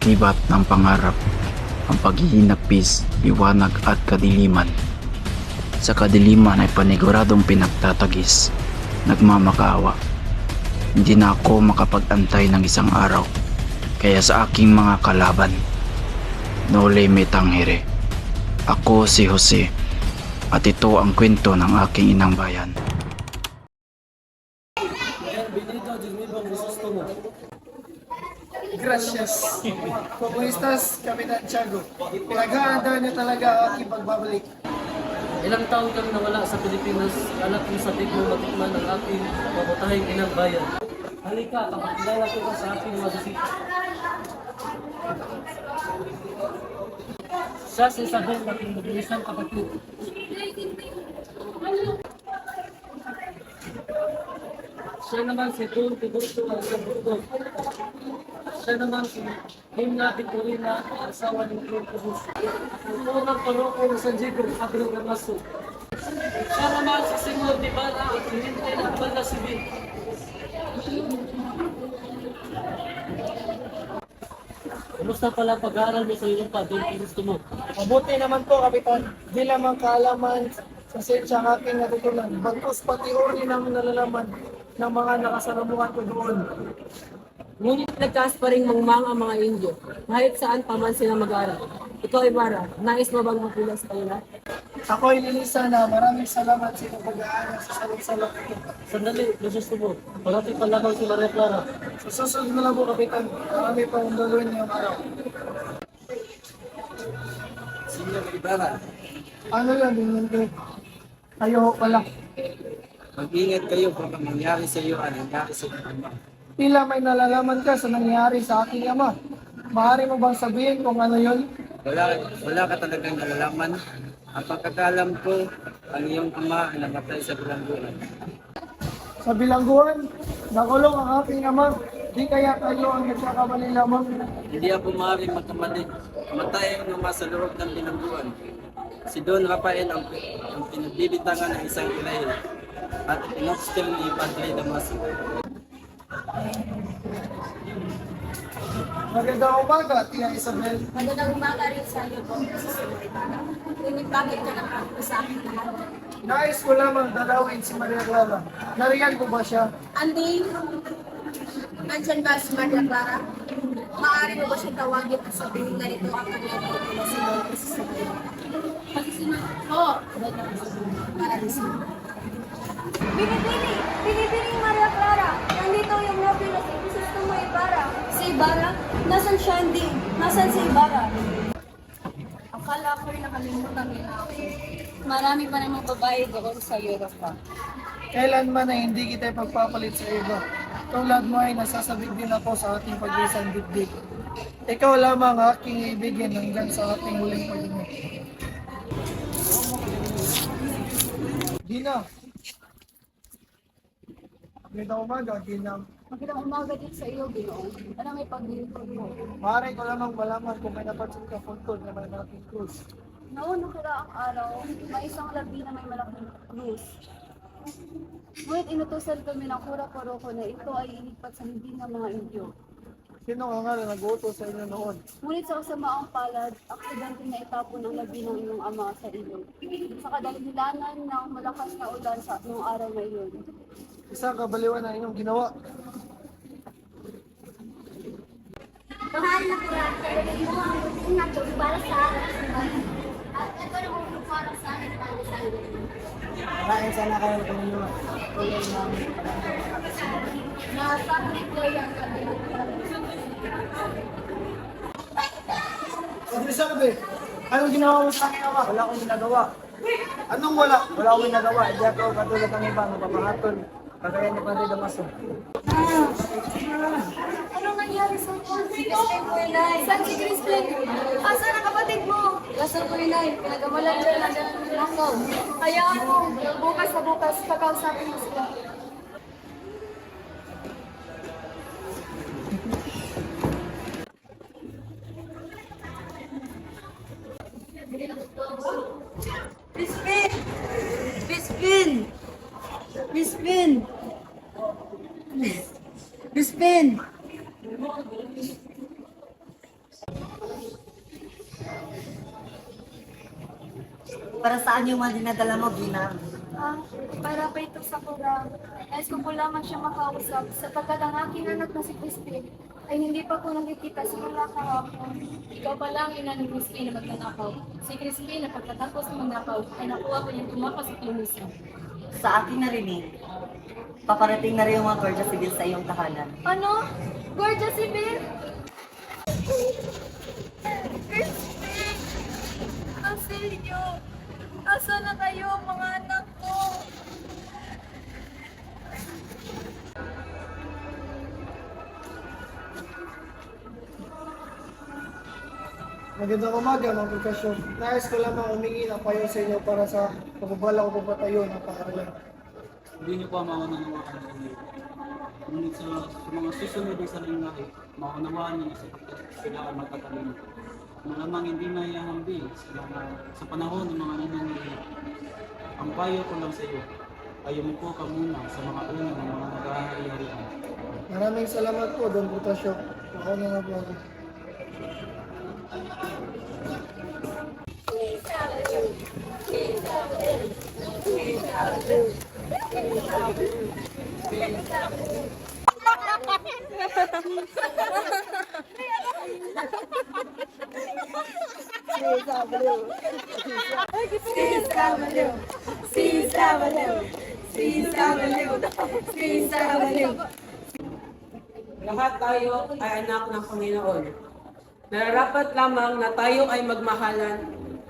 akibat ng pangarap, ang paghihinagpis, liwanag at kadiliman. Sa kadiliman ay paniguradong pinagtatagis, nagmamakaawa. Hindi na ako makapag-antay ng isang araw, kaya sa aking mga kalaban, nole me tangere. Ako si Jose, at ito ang kwento ng aking inang bayan. Gracias. Como estas, Kapitan Tiago? Pinag-aanda niyo talaga ang aking pagbabalik. Ilang taon kang nawala sa Pilipinas, anak mo sa mo matikman ang aking mabutahing inang bayan. Halika, kapakilala ko ka sa aking masisita. Siya si Isabel, aking mabilisang kapatid. Siya naman si Don Tiburcio ang isang bukod. Siya naman si Himna Victorina, ang asawa ni Don Tiburcio. Ang unang paroko ng San Diego, Abril Ramaso. Siya naman si Senyor Dibala at Hininte ng Banda Civil. Kumusta pala pag-aaral mo sa iyong pa, Don Tiburcio mo? Mabuti naman po, Kapitan. Di lamang kaalaman sa sensya ang aking natutunan. Bagkus pati uri ng nalalaman ng mga nakasalamuhan ko doon. Ngunit nagtaas pa rin mangmang ang mga Indio, kahit saan pa man sila mag-aaral. Ikaw, Ibarra, nais mo bang magpula sa kanila? Ako ay nilisa na maraming salamat sa inyong pag-aaral sa salong-salong ito. Sandali, gusto mo. Parating pala si Maria Clara. Sa susunod na lang po, Kapitan. Marami pa akong gagawin ngayong araw. Senyor Ibarra, Ano yan, Binyente? Kayo pala. mag-ingat kayo kung ang nangyari sa iyo ay nangyari sa iyong ama. Tila may nalalaman ka sa nangyari sa aking ama. Maaari mo bang sabihin kung ano yun? Wala ka talagang nalalaman. Ang pagkakalam ko, ang iyong ama ay namatay sa bilangguan. Sa bilangguan, nakulong ang aking ama. Di kaya kayo ang nagkakamali lamang. Hindi ako maaaring magkamali. Namatay ang ama sa loob ng bilangguan. Si Don Rafael ang pinagbibintangan ng isang ilahin at inobstil ni Padre Damaso. Magandang umaga, Tia Isabel. Magandang umaga rin sa iyo po, Mrs. Ibarra. Ngunit bakit ka nakakita sa akin lahat? Nais ko lamang dalawin si Maria Clara. Nariyan ko ba siya? Andy, andyan ba si Maria Clara? Maaari mo ba siya tawagin at sabihin na ito ang kanyang na si Lord Mrs. Ibarra? Oo, para rin siya. Binibini! Binibining Maria Clara! Nandito yung nobilo si Mrs. Tumo Ibarra. Si Ibarra? Nasaan siya hindi? Nasaan si Ibarra? Akala ko'y nakalimutan nila ako. Marami pa namang babae doon sa Europa. Kailanman ay hindi kita pagpapalit sa iba. Tulad mo ay nasasabik din ako sa ating pag-isang dibdib. Ikaw lamang aking ibigin hanggang sa ating huling pag-ingat. Gina! Magandang umaga, Gina. Magandang umaga din sa iyo, Ginoong. Ano may paglilipod mo? Maaari ko lamang malaman kung may napansin ka puntod na may malaking krus. Noon nakaraang araw, may isang labi na may malaking krus. Ngunit inutusan kami ng kura paroko na ito ay ilipat sa hindi ng mga Indio. Sino nga nga na nag-uutos sa inyo noon? Ngunit sa kasamaang palad, aksidente na itapon ang labi ng iyong ama sa ilog. Sa kadahilanan ng malakas na ulan sa noong araw na iyon. Isang kabaliwan na inyong ginawa. Mahal na kurat, talagang mo ang buting na ito para sa akin. At ito na kung para sa akin para sa akin. Maraming sana kayo ng Panginoon. Tuloy namin. Na-public ko yung Sabi, anong ginawa mo sa akin, Ama? Wala akong ginagawa. Anong wala? Wala akong ginagawa. Hindi ako katulad ng iba, mapapahatol. Kagaya ni Padre Damaso. Anong nangyari sa Crispin ko, Inay? Saan si Crispin? Asan ang kapatid mo? Lasang ko, Inay. Pinagamalan ko lang ng lakaw. Hayaan mo, bukas na bukas, pagkausapin mo sila. Crispin! Crispin! Crispin! Crispin! Para saan yung mga dinadala mo, Ginang? Para pa ito sa kurang. Nais ko po lamang siya makausap sapagkat ang aking anak na si Crispin ay hindi pa ko nakikita simula kahapon. Ikaw pa lang ina ni Crispin na magnanakaw. Si Crispin na pagkatapos ng magnakaw ay nakuha ko niyang tumakas sa klinisya. Sa akin narinig, paparating na rin yung mga Guardia Civil sa iyong tahanan. Ano? Guardia Civil? Auxilio! Asa na kayo, mga anak ko? Magandang umaga mga kapitbahay. Nais ko lamang humingi ng payo sa inyo para sa pagbabala ko pagpatayo ng paaralan. Hindi niyo pa maunawaan ang inyo. Ngunit sa mga susunod na salinahe, maunawaan niyo sa sila ang magtatalino. Malamang hindi na iyahambi sa panahon ng mga ninanili. Ang payo ko lang sa iyo, ayumuko ka muna sa mga unang ng mga nag-ahari-harian. Maraming salamat po, Don Butasyo. Ako na nga po ako. Lahat tayo ay anak ng Panginoon. Nararapat lamang na tayo ay magmahalan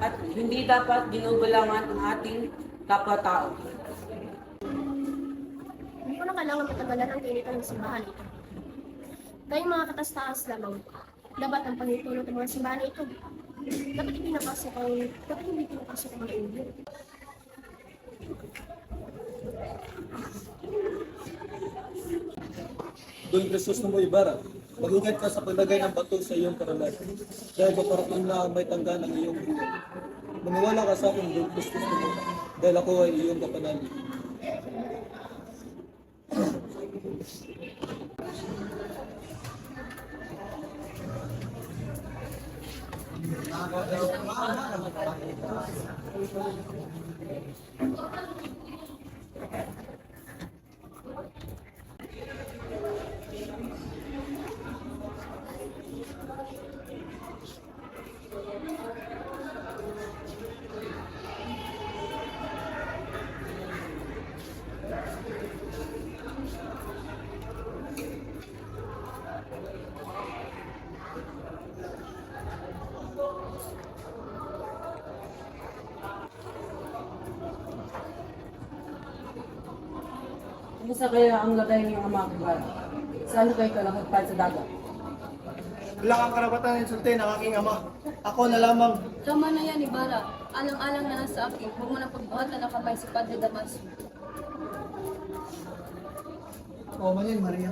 at hindi dapat ginugulangan ang ating kapwa-tao. Hindi ko na kailangan patagalan ang kainitan ng simbahan ito. Kayong mga katastaas lamang, dapat ang pangitulot ng mga simbahan ito. Dapat hindi pinapasok ang mga Indio. Doon Jesus na mo Ibarra, mag-ingat ka sa paglagay ng bato sa iyong paralan. Dahil paparating na ang may tangga ng iyong buhay. Maniwala ka sa akin, Doon Jesus na mo, dahil ako ay iyong kapanalig. Kumusta kaya ang lagay niyong ama kagad? Saan kayo kalakagpad sa dagat? Wala kang karapatan insultin ang aking ama. Ako na lamang. Tama na yan, Ibarra. Alang-alang na sa akin, huwag mo na pagbuhatan ng kamay si Padre Damasio. Oo man yan, Maria.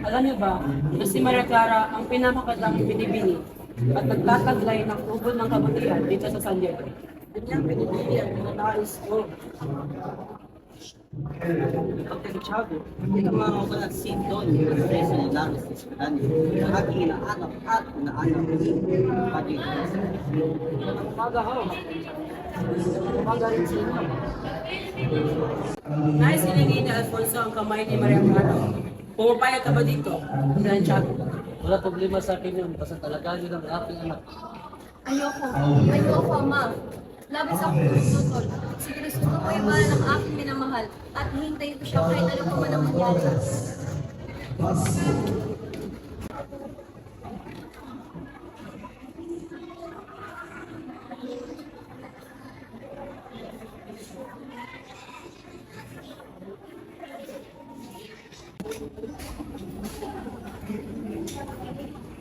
Alam niyo ba na si Maria Clara ang pinapakatang binibini at nagtataglay ng ubod ng kabutihan dito sa San Diego? Kanyang pinipili ang pinanais ko. Pagkakitsyago, hindi ka makakawalan si Don, ang preso ni Lamis ni Spadani, ang aking inaanak at inaanak ni Padi. Umaga ho. Umaga rin sa inyo. Nais hilingi ni Alfonso ang kamay ni Maria Clara. Pumapayag ka ba dito? Santiago. Wala problema sa akin yun, basta talaga yun ang aking anak. Ayoko, Ama. Labis ako tutol. Si Kristo ko ay mahal ng aking minamahal at hihintayin ko siya kahit ano pa man ang mangyari.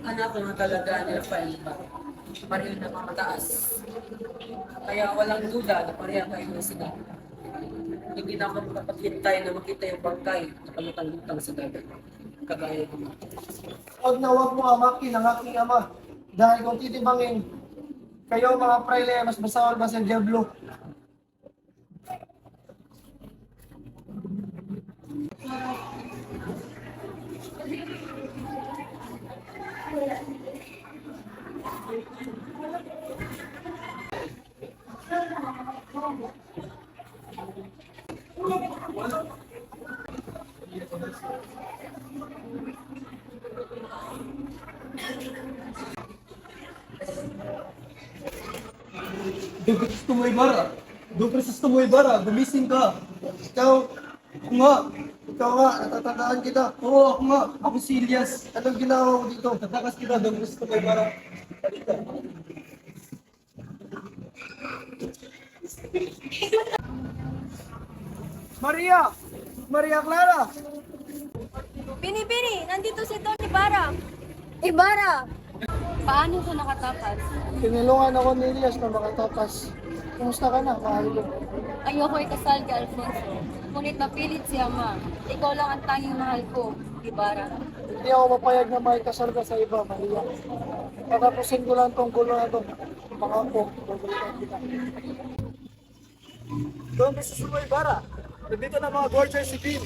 Anak ko na talaga ni Rafael ba? Pareho na mga mataas. Kaya walang duda na pareho kayo na sila. Hindi na ako makapaghintay na makita yung bangkay na kalutang-lutang sa dagat. kagaya mo. Huwag na huwag mo amakin ang aking ama. Dahil kung titibangin, kayo mga praile ay mas masawal ba sa Diablo? Gusto mo Ibarra? Gusto mo Ibarra? Gumising ka! Ikaw, ikaw nga, natatandaan kita. Oo, ako nga! Ako si Elias! Anong ginawa mo dito? Tatakas kita, gusto mo Ibarra? Maria! Maria Clara! Bini, nandito si Don Ibarra. Ibarra! Paano ko nakatakas? Tinulungan ako ni Elias na makatakas. Kumusta ka na, mahal ko? Ayoko ikasal kay Alfonso. Ngunit napilit si Ama. Ikaw lang ang tanging mahal ko, Ibarra. Hindi ako mapayag na makikasal ka sa iba, Maria. Patapusin ko lang tong gulo na to. Baka po, babalikan kita. Doon sa Sumo Ibarra! Nandito na mga Guardia Civil!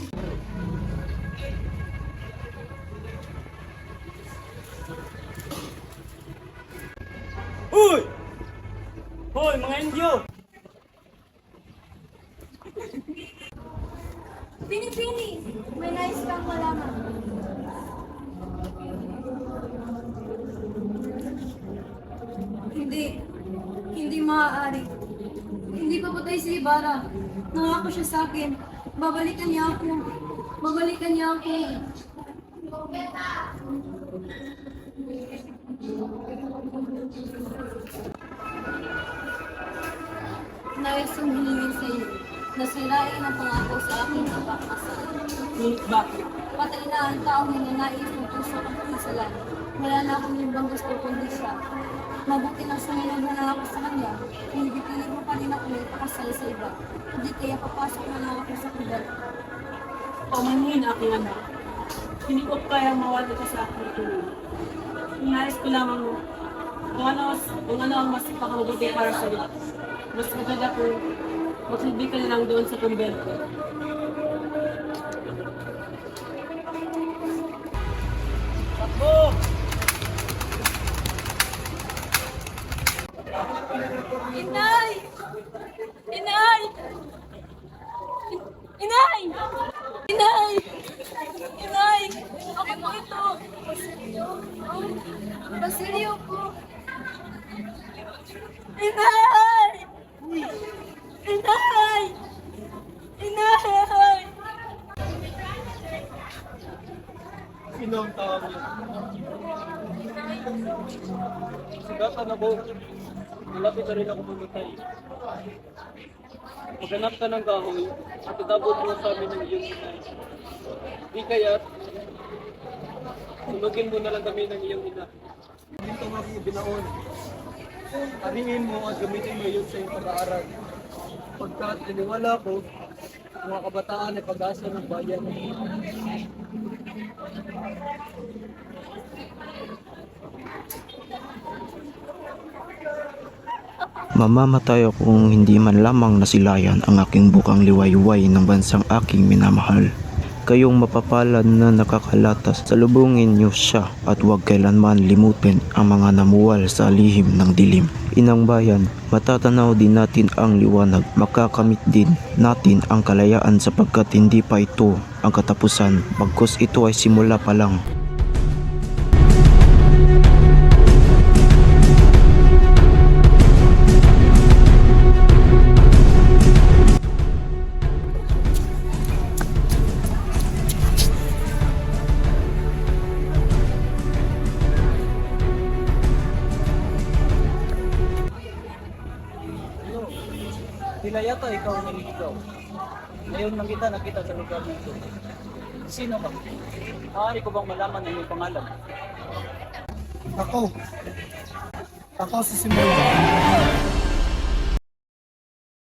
Uy! Hoy, mga Indyo! Bini, may nais kang malaman. Hindi maaari. Hindi papatay si Ibarra. Nangako siya sa akin. Babalikan niya ako. Nais kong hilingin sa iyo na sirain ang pangako sa akin ng pakasal. Ngunit bakit? Patay na ang taong ninanais ng puso ng pagkasalan. Wala na akong ibang gusto kundi siya. Mabuti lang sa nilaghan ako sa kanya, hindi pilit mo pa rin ako ipakasal sa iba. Hindi kaya papasok na lang ako sa kubal. Pamanhin aking anak. Hindi ko kaya mawala ka sa aking tulong. Nais ko lamang kung ano ang mas pakabuti para sa iyo. Mas maganda kung magsilbi ka na lang doon sa kumbento. Inay! Inay! Inay! Inay! Inay! Ako po ito! Basilio po! Inay! Inay! Inay! Sino ang tawag niya? Sigatan ako. Malapit na rin ako mamatay. Maghanap ka ng kahoy at itabot mo sa amin ng iyong inay. Di kaya't sunugin mo na lang kami ng iyong ina. Dito nga ako binaon. Ariin mo at gamitin mo yun sa iyong pag-aaral. Pagkat iniwala ko, mga kabataan ay pag-asa ng bayan. Mamamatay ako kung hindi man lamang nasilayan ang aking bukang liwayway ng bansang aking minamahal. Kayong mapapalad na nakakalatas, salubungin niyo siya at huwag kailanman limutin ang mga namuwal sa lihim ng dilim. Inang bayan, matatanaw din natin ang liwanag, makakamit din natin ang kalayaan sapagkat hindi pa ito ang katapusan, bagkus ito ay simula pa lang. Tila yata ikaw ang naliligaw. Ngayon lang kita nakita sa lugar nito. Sino ka? Maaari ko bang malaman ang iyong pangalan? Ako si Simon.